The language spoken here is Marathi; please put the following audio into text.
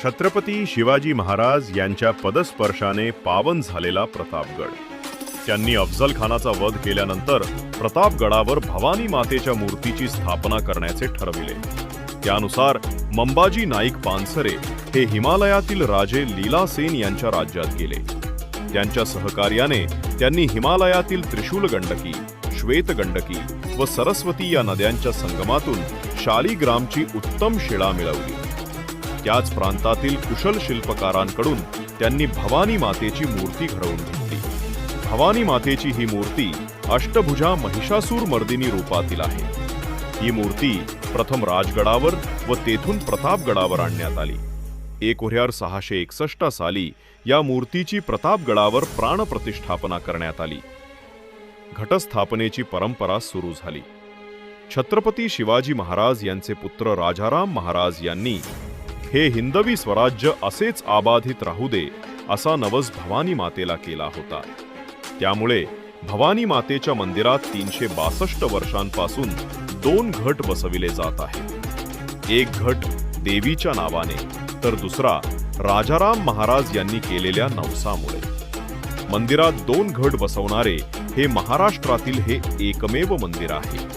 छत्रपती शिवाजी महाराज यांच्या पदस्पर्शाने पावन झालेला प्रतापगड। त्यांनी अफझल खानाचा वध केल्यानंतर प्रतापगडावर भवानी मातेच्या मूर्तीची स्थापना करण्याचे ठरविले। त्यानुसार मंबाजी नाईक पानसरे हे हिमालयातील राजे लीलासेन यांच्या राज्यात गेले। त्यांच्या सहकार्याने त्यांनी हिमालयातील त्रिशूल गंडकी, श्वेत गंडकी व सरस्वती या नद्यांच्या संगमातून शालिग्रामची उत्तम शिळा मिळवली। त्याच प्रांतातील कुशल शिल्पकारांकडून त्यांनी भवानी मातेची मूर्ती घडवून घेतली। भवानी मातेची ही मूर्ती अष्टभुजा महिषासूर मर्दिनी रूपातील आहे। ही मूर्ती प्रथम राजगडावर व तेथून प्रतापगडावर आणण्यात आली। 1661 साली या मूर्तीची प्रतापगडावर प्राणप्रतिष्ठापना करण्यात आली। घटस्थापनेची परंपरा सुरू झाली। छत्रपती शिवाजी महाराज यांचे पुत्र राजाराम महाराज यांनी हे हिंदवी स्वराज्य असेच आबाधित राहू दे असा नवस भवानी मातेला केला होता। त्यामुळे भवानी मातेच्या मंदिरात 362 वर्षांपासून 2 घट बसविले जात आहेत। एक घट देवीच्या नावाने तर दुसरा राजाराम महाराज यांनी केलेल्या नवसामुळे। मंदिरात 2 घट बसवणारे हे महाराष्ट्रातील हे एकमेव मंदिर आहे।